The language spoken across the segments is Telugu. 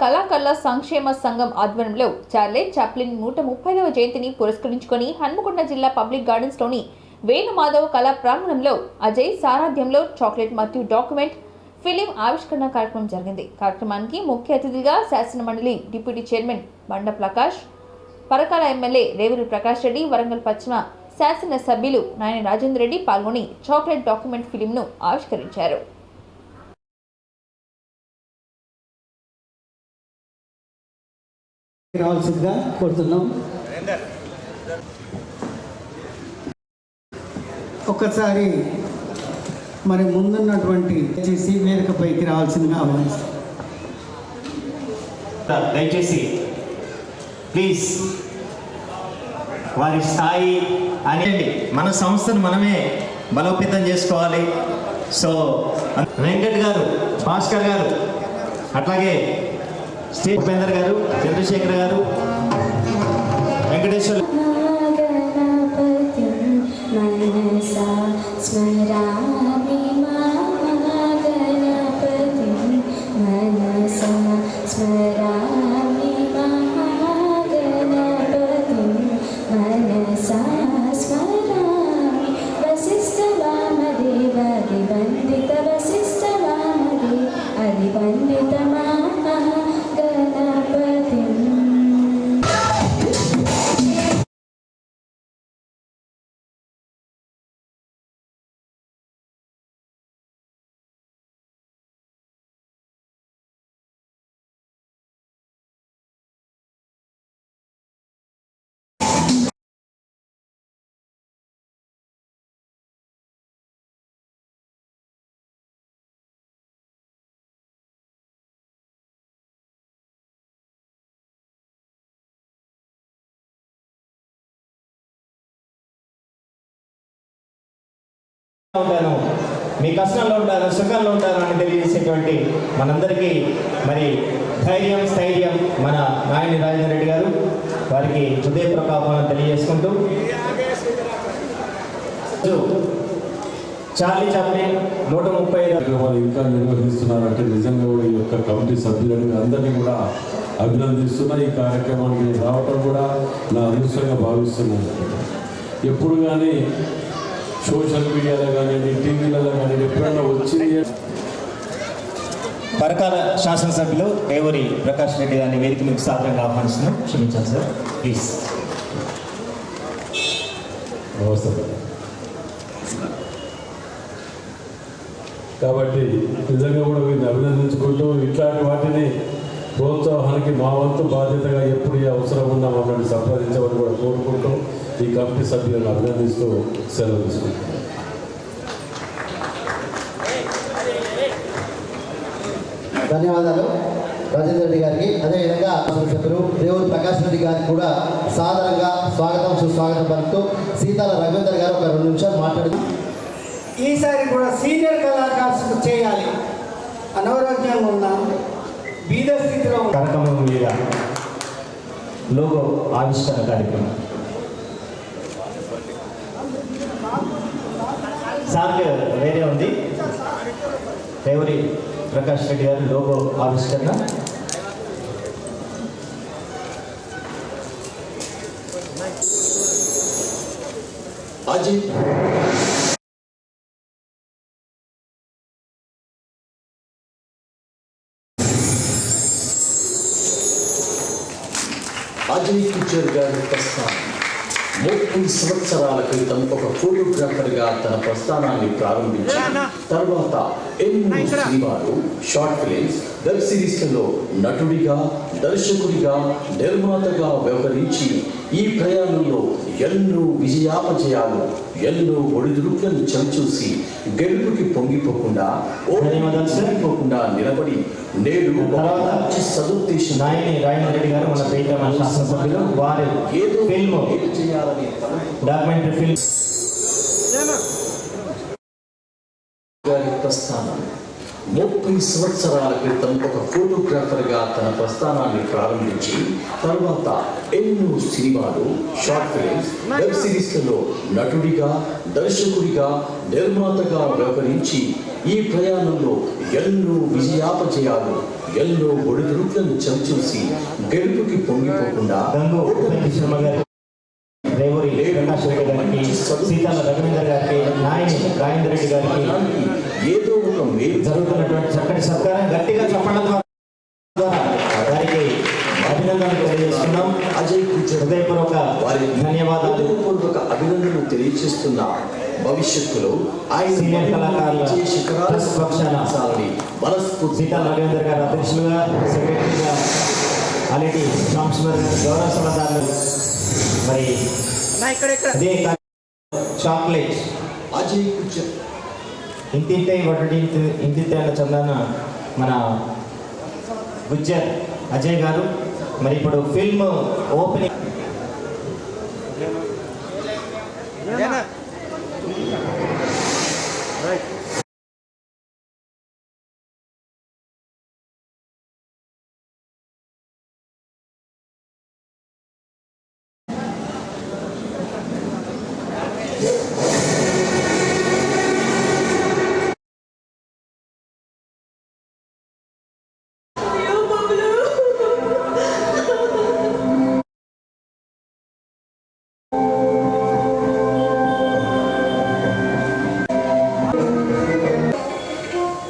కళాకారుల సంక్షేమ సంఘం ఆధ్వర్యంలో చార్లె చాప్లిన్ 130వ జయంతిని పురస్కరించుకొని హన్మకొండ జిల్లా పబ్లిక్ గార్డెన్స్లోని వేణుమాధవ్ కళా ప్రాంగణంలో అజయ్ సారథ్యంలో చాక్లెట్ మరియు డాక్యుమెంట్ ఫిలిం ఆవిష్కరణ కార్యక్రమం జరిగింది. కార్యక్రమానికి ముఖ్య అతిథిగా శాసన మండలి డిప్యూటీ చైర్మన్ బండ ప్రకాష్, పరకాల ఎమ్మెల్యే రేవూరి ప్రకాష్ రెడ్డి, వరంగల్ పశ్చిమ శాసన సభ్యులు నాయని రాజేందర్ రెడ్డి పాల్గొని చాక్లెట్ డాక్యుమెంట్ ఫిలింను ఆవిష్కరించారు. రావాల్సిందిగా కోరుతున్నాం. ఒక్కసారి మరి ముందున్నటువంటి చేసి వేదికపైకి రావాల్సిందిగా ఆహ్వానిస్తాం. దయచేసి ప్లీజ్ వారి స్థాయి అనేది మన సంస్థను మనమే బలోపేతం చేసుకోవాలి. సో వెంకట్ గారు, భాస్కర్ గారు, అట్లాగే స్టేట్ ఉపేందర్ గారు, చంద్రశేఖర్ గారు, వెంకటేశ్వర ఉంటాను, మీ కష్టంలో ఉంటాను, సుఖంలో ఉంటాను అని తెలియజేసేటువంటి మనందరికీ మరి ధైర్యం, స్థైర్యం మన నాయని రాజేందర్ రెడ్డి గారు, వారికి హృదయపూర్వక ఆహ్వానం తెలియజేసుకుంటూ చార్లీ చాప్లిన్ 135 ఇంకా నిర్వహిస్తున్నారంటే నిజంగా కూడా ఈ యొక్క కమిటీ సభ్యులని అందరినీ కూడా అభినందిస్తున్నా. ఈ కార్యక్రమానికి రావటం కూడా నా అదృష్టంగా భావిస్తున్నాను. ఎప్పుడు కానీ సోషల్ మీడియాలో కానీ టీవీలలో కానీ ఎప్పుడైనా వచ్చింది. పరకాల శాసనసభ్యులు రేవూరి ప్రకాష్ రెడ్డి గారిని వేదిక మీకు సాధారణంగా ఆహ్వానిస్తున్నాం. క్షమించాలి సార్, ప్లీజ్. నమస్తే. కాబట్టి నిజంగా కూడా వీరిని అభినందించుకుంటూ ఇట్లాంటి వాటిని ప్రోత్సాహానికి మా వంతు బాధ్యతగా ఎప్పుడు ఏ అవసరం ఉన్నా మమ్మల్ని సంప్రదించమని కూడా కోరుకుంటూ ఈ కమిటీ సభ్యులను అభినందిస్తూ సెలవు తీసుకుంటాం. ధన్యవాదాలు రాజేందర్ రెడ్డి గారికి. అదేవిధంగా సభ్యులు రేవూరి ప్రకాష్ రెడ్డి గారికి కూడా సాధారణంగా స్వాగతం, సుస్వాగతం పలుకుతూ సీతాల రవీందర్ గారు ఒక 2 నిమిషాలు మాట్లాడుతూ ఈసారి కూడా సీనియర్ కళాకారులకు చేయాలి. అనారోగ్యంగా ఉన్న బీద స్థితిలో కార్యక్రమం మీద లోగో ఆవిష్కరణ కార్యక్రమం సార్ వేరే ఉంది. రేవూరి ప్రకాష్ రెడ్డి గారు లోగో ఆవిష్కరణ. అజయ్ కుచర్ గారి ప్రస్థానం 30 సంవత్సరాల క్రితం ఒక ఫోటోగ్రాఫర్గా తన ప్రస్థానాన్ని ప్రారంభించి తర్వాత ఎన్నో సినిమాలు, షార్ట్ ఫిలిమ్స్, వెబ్ సిరీస్లలో నటుడిగా, దర్శకుడిగా, నిర్మాతగా వ్యవహరించి ఈ ప్రయాణంలో ఎన్నో విజయాపజయాలు, ఎన్నో ఒడిదుడుకులను చవిచూసి గెలుపుకి పొంగిపోకుండా, ఓడిపోకుండా నిలబడి నేడు సదుద్దేశం నాయని రాజేందర్ రెడ్డి గారు మన పేట మన శాసనసభ్యులు వారు ఏదో ఫిల్మ్ చేయాలని డాక్యుమెంటరీ ఫిల్మ్ గారి ప్రస్థానం 30 సంవత్సరాల క్రితం ఒక ఫోటోగ్రాఫర్గా తన ప్రస్థానాన్ని ప్రారంభించి తర్వాత ఎన్నో సినిమాలు, షార్ట్ ఫిలిమ్స్, వెబ్ సిరీస్లలో నటుడిగా, దర్శకుడిగా, నిర్మాతగా వ్యవహరించి ఈ ప్రయాణంలో ఎన్నో విజయాపజయాలు, ఎన్నో ఒడిదుడుకులను చవిచూసి గెలుపుకి పొంగిపోకుండా గంగు ఉపేంద్ర శర్మ గారు, రేవూరి ప్రకాష్ రెడ్డి గారికి, సీతాల రఘువీందర్ గారికి, నాయని రాజేందర్ రెడ్డి గారికి ఏదో ఒక మేలు జరుగుతున్నటువంటి చక్కటి సత్కారం గట్టిగా చెప్పడం ద్వారా వారికి అభినందనలు తెలియజేస్తున్నాం. అజయ్ హృదయపూర్వక వారి ధన్యవాదాలు. హృదయపూర్వక అభినందనలు తెలియజేస్తున్న భవిష్యత్తులో ఆయన సీనియర్ కళాకారుల ట్రస్ట్ పక్షాన మనస్ఫూర్తి సీతాల రఘువీందర్ గారు అధ్యక్షులుగా, సెక్రటరీగా అలిటి సాంస్కృతిక గారు గౌరవ సలహాదారులు, మరి అదే చాక్లెట్ అజయ్ ఇంతింటే ఒకటి ఇంతింతే అన్న చందాన మన గుజ్జర్ అజయ్ గారు. మరి ఇప్పుడు ఫిల్మ్ ఓపెనింగ్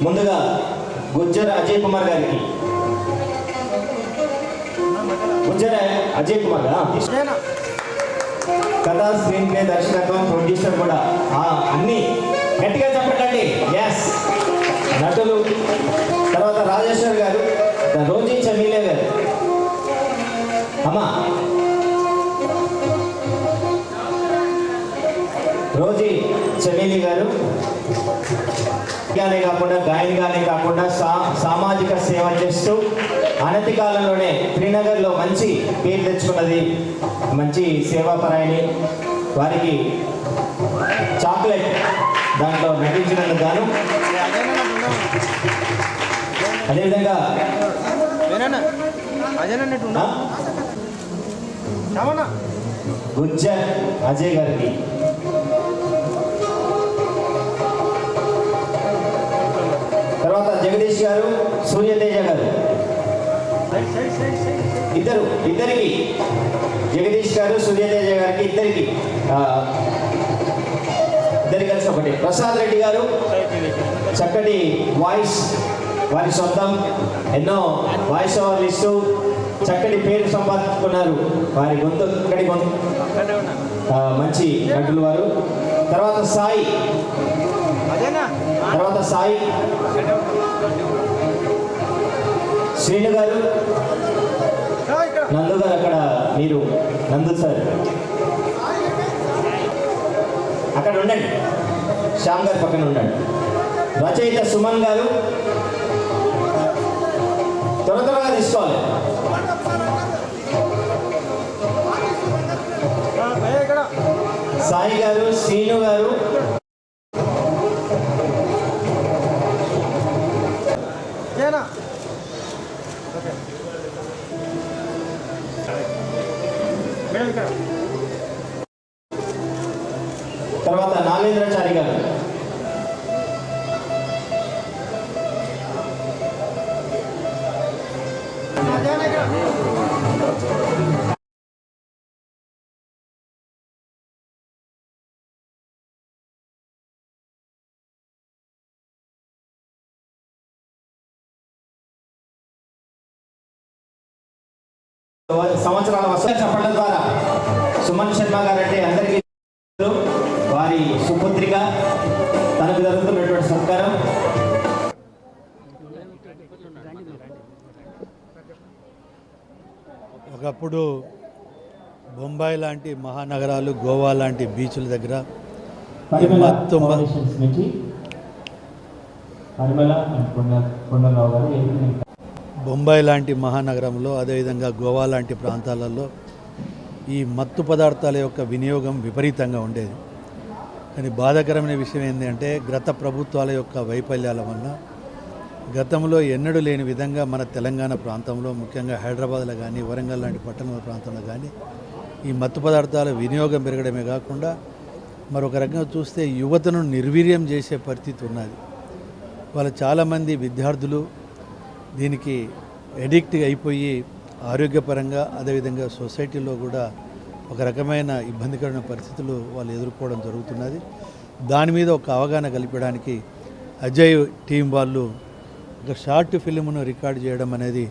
ముందుగా గుజ్జర్ అజయ్ కుమార్ గారికి, గుజ్జర్ అజయ్ కుమార్ కథ, స్క్రీన్ ప్లే, దర్శకత్వం, ప్రొడ్యూసర్ కూడా అన్ని గట్టిగా చెప్పండి. ఎస్ నటులు. తర్వాత రాజేశ్వర్ గారు, రోజీ చమీలే గారు, అమ్మా రోజీ చమీలి గారు గానే కాకుండా గాయనిగానే కాకుండా సామాజిక సేవ చేస్తూ అనతి కాలంలోనే శ్రీనగర్లో మంచి పేరు తెచ్చుకున్నది, మంచి సేవాపరాయణి. వారికి చాక్లెట్ దాంట్లో నటించినందుకు గాను, అదేవిధంగా గుజ్జర్ అజయ్ గారికి, తర్వాత జగదీష్ గారు, సూర్యతేజ గారు, ఇద్దరికి జగదీష్ గారు, సూర్యతేజ గారికి ఇద్దరికి కలిసి ఒకటి. ప్రసాద్ రెడ్డి గారు చక్కటి వాయిస్, వారి సొంతం ఎన్నో వాయిస్ ఓవర్లు ఇస్తూ చక్కటి పేరు సంపాదించుకున్నారు. వారి గొంతు మంచి నటులు వారు. తర్వాత సాయి శ్రీను గారు, నందు గారు, అక్కడ మీరు నందు సార్ అక్కడ ఉండండి, శ్యామ్ గారి పక్కన ఉండండి. రచయిత సుమన్ గారు, త్వరగా తీసుకోవాలి. సాయి గారు, శ్రీను గారు, తర్వాత నాగేంద్రచారి గారు, సంవత్సరాల వసతి చెప్పడం ద్వారా సుమన్ శర్మ గారు అంటే అందరికీ వారి సుపుత్రిక, తనకు జరుగుతున్నటువంటి సత్కారం. ఒకప్పుడు బొంబాయి లాంటి మహానగరాలు, గోవా లాంటి బీచ్ల దగ్గర బొంబాయి లాంటి మహానగరంలో, అదేవిధంగా గోవా లాంటి ప్రాంతాలలో ఈ మత్తు పదార్థాల యొక్క వినియోగం విపరీతంగా ఉండేది. కానీ బాధాకరమైన విషయం ఏంటంటే గత ప్రభుత్వాల యొక్క వైఫల్యాల వల్ల గతంలో ఎన్నడూ లేని విధంగా మన తెలంగాణ ప్రాంతంలో, ముఖ్యంగా హైదరాబాద్లో కానీ, వరంగల్ లాంటి పట్టణ ప్రాంతంలో కానీ ఈ మత్తు పదార్థాల వినియోగం పెరగడమే కాకుండా మరొక రకంగా చూస్తే యువతను నిర్వీర్యం చేసే పరిస్థితి ఉన్నది. వాళ్ళ చాలామంది విద్యార్థులు దీనికి ఎడిక్ట్ అయిపోయి ఆరోగ్యపరంగా అదేవిధంగా సొసైటీలో కూడా ఒక రకమైన ఇబ్బందికరమైన పరిస్థితులు వాళ్ళు ఎదుర్కోవడం జరుగుతున్నది. దాని మీద ఒక అవగాహన కల్పించడానికి అజయ్ టీం వాళ్ళు ఒక షార్ట్ ఫిల్మ్ను రికార్డ్ చేయడం అనేది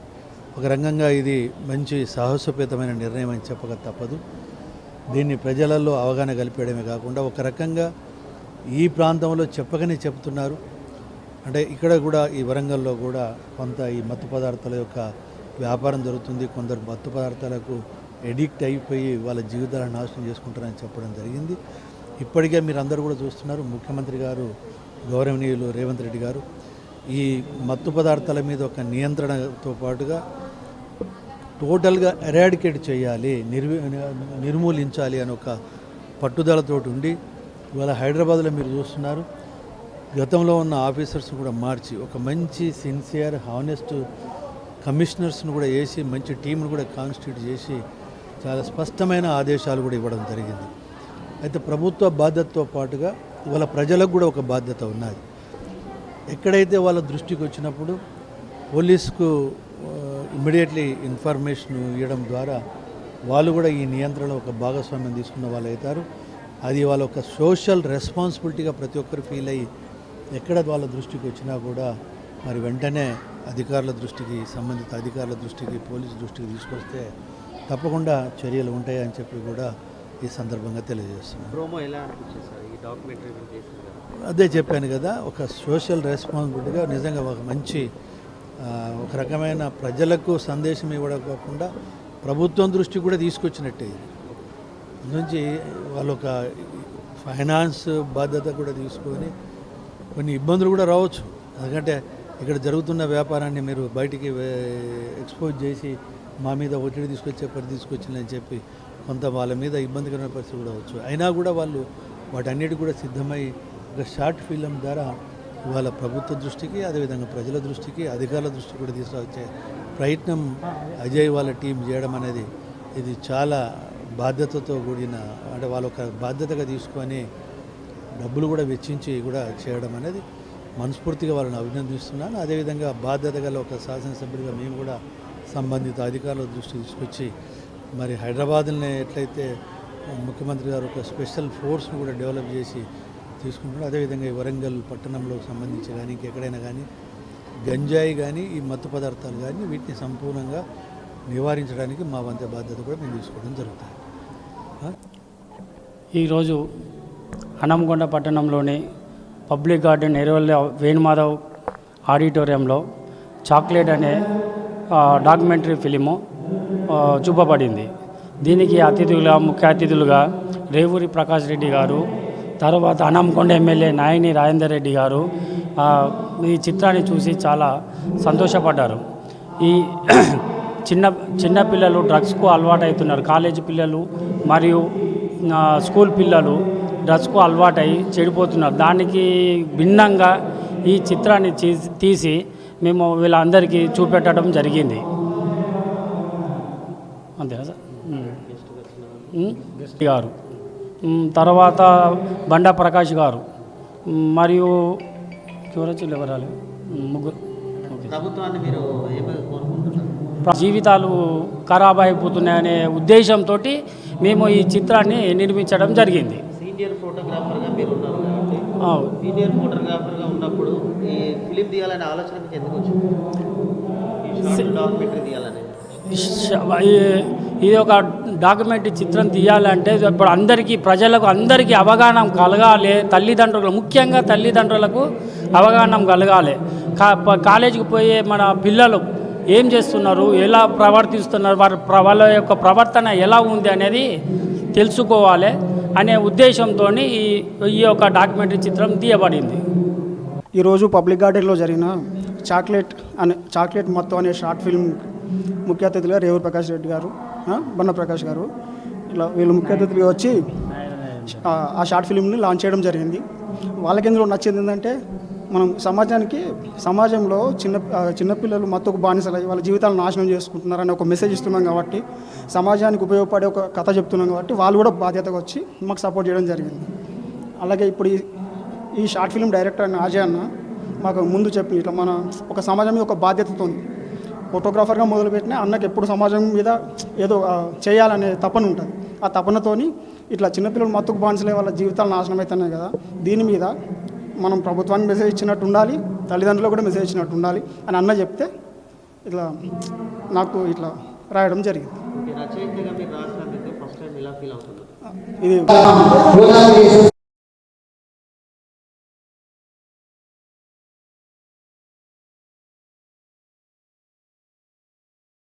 ఒక రంగంగా ఇది మంచి సాహసోపేతమైన నిర్ణయం అని చెప్పక తప్పదు. దీన్ని ప్రజలలో అవగాహన కల్పించడమే కాకుండా ఒక రకంగా ఈ ప్రాంతంలో చెప్పకనే చెప్తున్నారు. అంటే ఇక్కడ కూడా ఈ వరంగల్లో కూడా కొంత ఈ మత్తు పదార్థాల యొక్క వ్యాపారం జరుగుతుంది. కొందరు మత్తు పదార్థాలకు ఎడిక్ట్ అయిపోయి వాళ్ళ జీవితాలను నాశనం చేసుకుంటారని చెప్పడం జరిగింది. ఇప్పటికే మీరు అందరూ కూడా చూస్తున్నారు, ముఖ్యమంత్రి గారు గౌరవనీయులు రేవంత్ రెడ్డి గారు ఈ మత్తు పదార్థాల మీద ఒక నియంత్రణతో పాటుగా టోటల్గా ఎరాడికేట్ చేయాలి, నిర్మూలించాలి అని ఒక పట్టుదలతో ఉండి ఇవాళ హైదరాబాద్లో మీరు చూస్తున్నారు, గతంలో ఉన్న ఆఫీసర్స్ కూడా మార్చి ఒక మంచి సిన్సియర్ హానెస్ట్ కమిషనర్స్ను కూడా వేసి మంచి టీంను కూడా కాన్స్టిట్యూట్ చేసి చాలా స్పష్టమైన ఆదేశాలు కూడా ఇవ్వడం జరిగింది. అయితే ప్రభుత్వ బాధ్యతతో పాటుగా ఇవాళ ప్రజలకు కూడా ఒక బాధ్యత ఉన్నది. ఎక్కడైతే వాళ్ళ దృష్టికి వచ్చినప్పుడు పోలీసుకు ఇమ్మీడియట్లీ ఇన్ఫర్మేషన్ ఇవ్వడం ద్వారా వాళ్ళు కూడా ఈ నియంత్రణలో ఒక భాగస్వామ్యం తీసుకున్న వాళ్ళు అవుతారు. అది వాళ్ళ ఒక సోషల్ రెస్పాన్సిబిలిటీగా ప్రతి ఒక్కరు ఫీల్ అయ్యి ఎక్కడ వాళ్ళ దృష్టికి వచ్చినా కూడా మరి వెంటనే అధికారుల దృష్టికి, సంబంధిత అధికారుల దృష్టికి, పోలీసు దృష్టికి తీసుకొస్తే తప్పకుండా చర్యలు ఉంటాయని చెప్పి కూడా ఈ సందర్భంగా తెలియజేస్తున్నాను. ప్రోమో ఎలా అనిపించింది సార్ ఈ డాక్యుమెంటరీ చేసింది? అదే చెప్పాను కదా, ఒక సోషల్ రెస్పాన్సిబిలిటీగా నిజంగా ఒక మంచి ఒక రకమైన ప్రజలకు సందేశం ఇవ్వడం కాకుండా ప్రభుత్వం దృష్టికి కూడా తీసుకొచ్చినట్టే. ఇది నుంచి వాళ్ళు ఒక ఫైనాన్స్ బాధ్యత కూడా తీసుకొని కొన్ని ఇబ్బందులు కూడా రావచ్చు. ఎందుకంటే ఇక్కడ జరుగుతున్న వ్యాపారాన్ని మీరు బయటికి ఎక్స్పోజ్ చేసి మా మీద ఒత్తిడి తీసుకొచ్చిందని చెప్పి కొంత వాళ్ళ మీద ఇబ్బందికరమైన పరిస్థితి కూడా అవచ్చు. అయినా కూడా వాళ్ళు వాటన్నిటి కూడా సిద్ధమై ఒక షార్ట్ ఫిల్మ్ ద్వారా వాళ్ళ ప్రభుత్వ దృష్టికి, అదేవిధంగా ప్రజల దృష్టికి, అధికారుల దృష్టికి కూడా తీసుకొచ్చే ప్రయత్నం అజయ్ వాళ్ళ టీం చేయడం అనేది ఇది చాలా బాధ్యతతో కూడిన, అంటే వాళ్ళు ఒక బాధ్యతగా తీసుకొని డబ్బులు కూడా వెచ్చించి కూడా చేయడం అనేది మనస్ఫూర్తిగా వాళ్ళని అభినందిస్తున్నాను. అదేవిధంగా బాధ్యత గల ఒక శాసనసభ్యుడిగా మేము కూడా సంబంధిత అధికారుల దృష్టికి తీసుకొచ్చి మరి హైదరాబాద్ని ఎట్లయితే ముఖ్యమంత్రి గారు ఒక స్పెషల్ ఫోర్స్ను కూడా డెవలప్ చేసి తీసుకుంటున్నారు, అదేవిధంగా ఈ వరంగల్ పట్టణంలో సంబంధించి కానీ ఇంకెక్కడైనా కానీ గంజాయి కానీ ఈ మత్తు పదార్థాలు కానీ వీటిని సంపూర్ణంగా నివారించడానికి మా వంత బాధ్యత కూడా మేము తీసుకోవడం జరుగుతుంది. ఈరోజు హనంకొండ పట్టణంలోని పబ్లిక్ గార్డెన్ ఎరువల్ల వేణుమాధవ్ ఆడిటోరియంలో చాక్లెట్ అనే డాక్యుమెంటరీ ఫిలిము చూపబడింది. దీనికి ముఖ్య అతిథులుగా రేవూరి ప్రకాష్ రెడ్డి గారు, తర్వాత హనంకొండ ఎమ్మెల్యే నాయని రాజేందర్ రెడ్డి గారు ఈ చిత్రాన్ని చూసి చాలా సంతోషపడ్డారు. ఈ చిన్న పిల్లలు డ్రగ్స్కు అలవాటు అవుతున్నారు. కాలేజీ పిల్లలు మరియు స్కూల్ పిల్లలు డ్రగ్స్కు అలవాటై చెడిపోతున్నారు. దానికి భిన్నంగా ఈ చిత్రాన్ని తీసి మేము వీళ్ళందరికీ చూపెట్టడం జరిగింది. అంతేనా సార్? గారు, తర్వాత బండా ప్రకాష్ గారు మరియు ఎవరాలి ముగ్గురు. ప్రభుత్వాన్ని మీరు ఏమీ కోరుకుంటున్నారు? జీవితాలు ఖరాబ్ అయిపోతున్నాయనే ఉద్దేశంతో మేము ఈ చిత్రాన్ని నిర్మించడం జరిగింది. సీనియర్ ఫోటోగ్రాఫర్గా మీరు ఉన్నారు కాబట్టి సీనియర్ ఫోటోగ్రాఫర్గా ఉన్నప్పుడు ఈ ఫిలిం తీయాలనే ఆలోచన మీకు ఎందుకు వచ్చింది? ఈ డాక్యుమెంటరీ తీయాలని ఇది ఒక డాక్యుమెంటరీ చిత్రం తీయాలంటే ఇప్పుడు ప్రజలకు అందరికీ అవగాహన కలగాలి. తల్లిదండ్రులు, ముఖ్యంగా తల్లిదండ్రులకు అవగాహన కలగాలి. కాలేజీకి పోయే మన పిల్లలు ఏం చేస్తున్నారు, ఎలా ప్రవర్తిస్తున్నారు, వాళ్ళ యొక్క ప్రవర్తన ఎలా ఉంది అనేది తెలుసుకోవాలి అనే ఉద్దేశంతో ఈ యొక్క డాక్యుమెంటరీ చిత్రం తీయబడింది. ఈరోజు పబ్లిక్ గార్డెన్లో జరిగిన చాక్లెట్ మొత్తం అనే షార్ట్ ఫిల్మ్ ముఖ్య అతిథులుగా రేవూరి ప్రకాష్ రెడ్డి గారు, బండ ప్రకాష్ గారు ఇలా వీళ్ళు ముఖ్య అతిథులుగా వచ్చి ఆ షార్ట్ ఫిల్మ్ని లాంచ్ చేయడం జరిగింది. వాళ్ళకి ఎందులో నచ్చింది ఏంటంటే మనం సమాజంలో చిన్నపిల్లలు మత్తుకు బానిసలు వాళ్ళ జీవితాలను నాశనం చేసుకుంటున్నారని ఒక మెసేజ్ ఇస్తున్నాం కాబట్టి, సమాజానికి ఉపయోగపడే ఒక కథ చెప్తున్నాం కాబట్టి వాళ్ళు కూడా బాధ్యతగా వచ్చి మాకు సపోర్ట్ చేయడం జరిగింది. అలాగే ఇప్పుడు ఈ షార్ట్ ఫిల్మ్ డైరెక్టర్ అయిన అజయ్ అన్న మాకు ముందు చెప్పి ఇట్లా మన ఒక సమాజం మీద ఒక బాధ్యతతో ఫోటోగ్రాఫర్గా మొదలుపెట్టిన అన్నకి ఎప్పుడు సమాజం మీద ఏదో చేయాలనే తపన ఉంటుంది. ఆ తపనతోని ఇట్లా చిన్నపిల్లలు మత్తుకు బానిసలే వాళ్ళ జీవితాలు నాశనం అవుతున్నాయి కదా, దీని మీద మనం ప్రభుత్వానికి మెసేజ్ ఇచ్చినట్టు ఉండాలి, తల్లిదండ్రులకు కూడా మెసేజ్ ఇచ్చినట్టు ఉండాలి అని అన్న చెప్తే ఇట్లా నాకు ఇట్లా రాయడం జరిగింది. రచయితగా మీరు రాసినందుకు ఫస్ట్ టైం ఎలా ఫీల్ అవుతున్నారు? ఇది